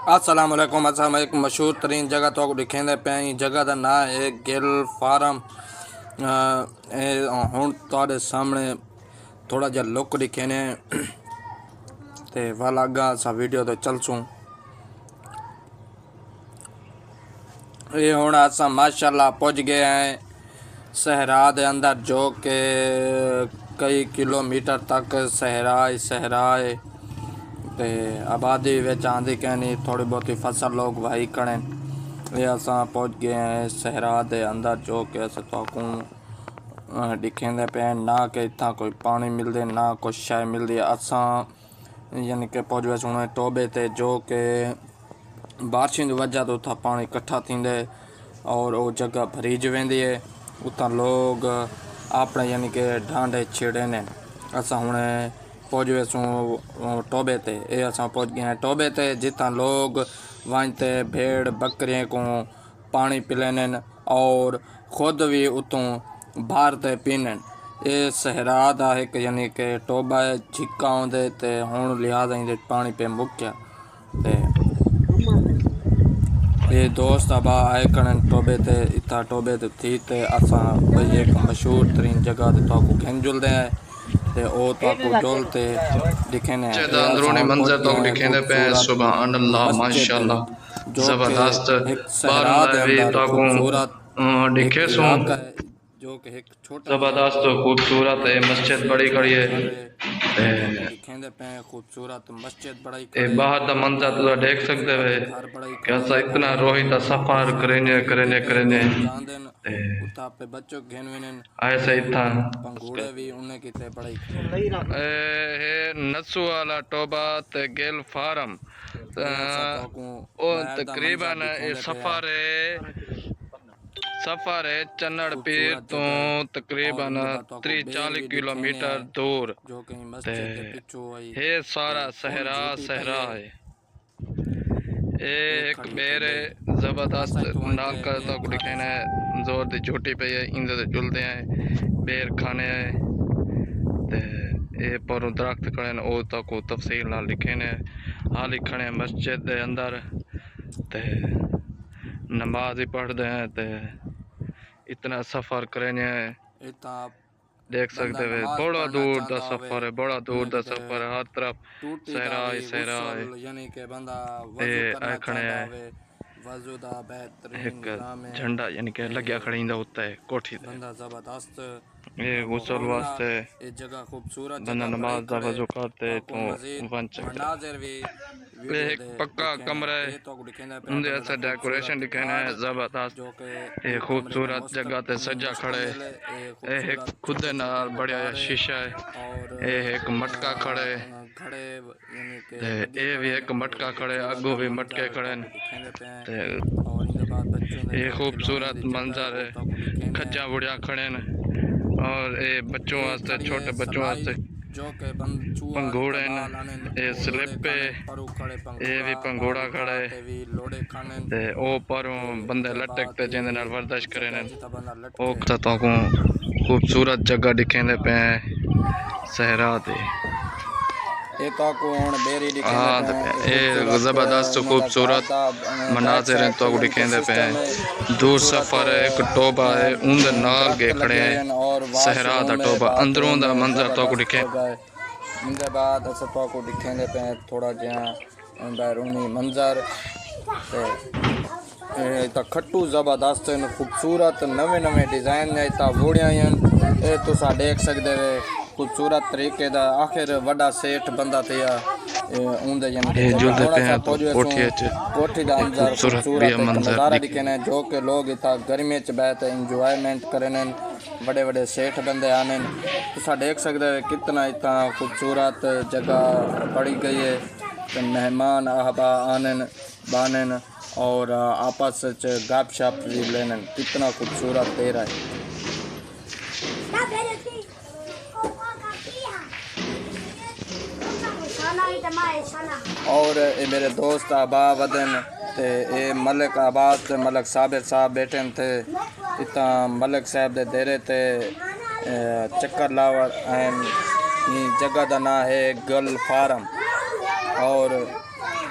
السلام علیکم ایک مشہور ترین جگہ تو دکھیں پہ جگہ کا نام ہے گل فارم ہوں تے سامنے تھوڑا جا لک دکھنے تے ول اگا سا ویڈیو تو چلسوں یہ ہوں اصا ماشاء اللہ پہنچ گئے ہیں صحرا دے اندر جو کہ کئی کلو میٹر تک صحرا ہے تے آبادی آندھی کہنی تھوڑی بہتی فصل لوگ واہی کریں یہ اساں پہنچ گئے ہیں صحرا دے اندر جو کہ دکھیں پہ نہ کہ اتنا کوئی پانی ملتے نہ کچھ شے ملتی اساں یعنی کہ پہنچ ویسے ہوں ٹوبے تے جو کہ بارشیں کی وجہ تو اتنا پانی کٹھا تھیندے اور وہ جگہ بھریج ویندی ہے اتنا لوگ اپنے یعنی کہ ڈھانڈے چھیڑے نے اساں ہوں پہنچ ویسوں ٹوبے تے یہ اساں پہنچ گئے ہیں ٹوبے تے جتنا لوگ وانتے بھیڑ بکریاں کو پانی پلینن اور خود بھی اتوں باہر تے پینن یہ صحرا دا ایک یعنی کہ ٹوبا ہے جھکا آدھے تے ہوں لہٰذا پانی پہ مکیا تے یہ دوست ابا آئے کرن ٹوبے تے اتنا ٹوبے تے تھی تے اساں بھئی ایک مشہور ترین جگہ تے تو کو گھن جل دے ہیں تے او تو کو جول تے دکھنے ہیں چیدہ اندرونی منظر تو دکھیں دے پہ سبحان اللہ مسجد ماشاءاللہ جو کہ زبردست ایک بارن صحرا دے لائے بھی اندر تو خوبصورت ایک دکھے سوں علاقہ ہے جو کہ ایک چھوٹا جہا زبردست خوبصورت ہے مسجد بڑی کھڑی ہے جو تو کو دکھیں دے پہ خوبصورت مسجد بڑائی اے کھڑے باہر دا منظر تو دیکھ سکتے خوبصورت ہوئے گھر بڑائی کہ کھڑے ایسا اتنا اور روہی دا سفر اساں کرنے لوگ جاندن اتھا پہ بچوں گھن ونن ایسا تے اتنا پنگوڑے بھی انہیں کیتے بڑائی کھڑے نسو والا ٹوبہ تے گل فارم یہ اساں تو کو باہر دا منظر تقریباً دکھیں دے پہ سفر ہے چنڑ پیر خوبصورت تو جگہ ہے اور تقریباً ان بعد تو کو بیر 30-40 بھی دکھینے کلومیٹر ہیں دور جو کہ تے مسجد دے پچھو آئی یہ تے سارا فل جھوٹی پئی صحرا ہے ایک کھڑی تے میرے بئی زبردست اساں تو وہیں تے نالکا بیر تو کھاتے دکھنے سیں زور دی جھوٹی پئی ہے اندر تے جلدے ہیں بیر کھانے ہیں تے اے پروں درخت کھڑے ہیں او تو کو تفصیل نال لکھے نے حال کھڑے مسجد دے اندر تے نماز ہی پڑھ دے ہیں تے اتنا سفر کرنے ہیں اتنا دیکھ بندہ سکتے ہوئے نماز بڑا پڑھنا دور دا چاہتا ہوئے سفر ہے بڑا دور انہیں دا کہتے سفر ہے ہر طرف ٹوٹی دا صحرا ہی بھی صحرا ہے غسل یعنی کہ بندہ تے وضو کرنا کھڑے چاہتا ہیں ہوئے وضو دا بہترین ایک نظام ہے جھنڈا یعنی کہ تے لگیا کھڑیندا ہوتا ہے کوٹھی تے بندہ زبردست یہ غسل ماحول نال واسطے یہ جگہ خوبصورت بندہ جگہ بڑائی نماز دا کھڑے وضو کرتے تو کو مزید بن سکتا ہے مناظر بھی ویڈیو ایک دے پکا دکھے نے کمرہ ہے یہ تو دکھیں پہ اندر بندہ ایسا ڈیکوریشن خوبصورت دکھنے گارڈ زبردست جو کہ یہ ایک کمرے میں خوبصورت جگہ تے سجا کھڑے مشتمل ہے یہ ایک خوبصورت خود چھوٹے چھوٹے نال بڑیا غبارے شیشہ اور ہے ایک مٹکا کھڑے گھڑے یعنی کہ تے لگے اے بھی کھڑے ایک اور مٹکا کھڑے خوبصورت اگو بھی مٹکے منظر تو کھڑے کو دکھیں پہ ہیں تے اور ان کے بعد بچوں نے یہ جو کھلونے خوبصورت دی جگہ ہے منظر وہ تو کو دکھیں کھجاں بڑیا کھڑے نے اور اے بچوں یہ واسطے کھڑی ہے چھوٹے بچوں واسطے سلائی جو کہ چوہا نکا پنگھوڑے نے بال آنن اے وہ لوڑے سلپ پہ کھانن پرو کھڑے اے بھی بال پنگھوڑا اٹھا کھڑے تے بھی لوڑے کھانن تے او پروں تے ان بندے کے بعد لٹکتے جیندے نال ورزش کرے جگہ نے جتا بندہ او لٹکے تو کو خوبصورت جگہ دکھیندے پے صحرا تے یہ تو کو ہن بیری دکھیں ہاں پہ تے اے خوبصورت زبردست انہاں دا گھر خوبصورت دا بیک مناظر ہیں سائڈ تے تو یعنی کہ دکھیندے پے سسٹم ہے دور خوبصورت سفر ہے ایک ٹوبا ہے اون دے نال درخت گے کھڑے لگے ہیں ہوئے اور واش صحرا دا روم ہے ٹوبا باتھ اندروں روم دا ہے منظر تو زبردست دکھے جگہ ہے ان کے بعد اسا تو کو دکھیں پہ تھوڑا جہاں بیرونی منظر تا کھٹو زبردست خوبصورت نویں نویں ڈیزائن تا ووڑیاں اے تسا دیکھ سکدے وے خوبصورت طریقے دا آخر وڈا سیٹھ بندہ تھیا اون دے یعنی کہ یہ جگہ جلدے ہن پہ اسا ہیں تو پہنچ ویسوں کوٹھی اچ کوٹھی دا ایک انظر بھی خوبصورت ایک منظر نظارہ دکھے دکھنے جو کہ لوگ اتا گرمی چ بیٹھ انجوائمنٹ کرن بڑے بڑے سیٹھ بندے آنن تسا دیکھ سکدے ہو کتنا اتنا خوبصورت جگہ بڑی گئی ہے کہ مہمان احبا آنن بانن اور آپس گپ شپ بھی لینن کتنا خوبصورت دے رہا ہے اور اے میرے دوست آبا ودن تے اے ملک آباد تے ملک صابر صاحب بیٹھے تھے اتنا ملک صاحب دے دیرے تے چکر لاور جگہ دا نام ہے گل فارم اور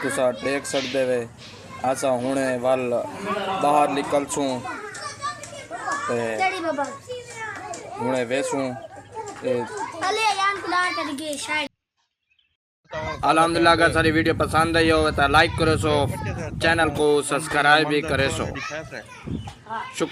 تسا دیکھ سکتے وے اسا ہنے ول باہر نکل سوں تے ہنے ویسوں الحمدللہ اگر ساری ویڈیو پسند آئی ہو تو لائک کرو سو چینل کو سبسکرائب بھی کرے سو شکریہ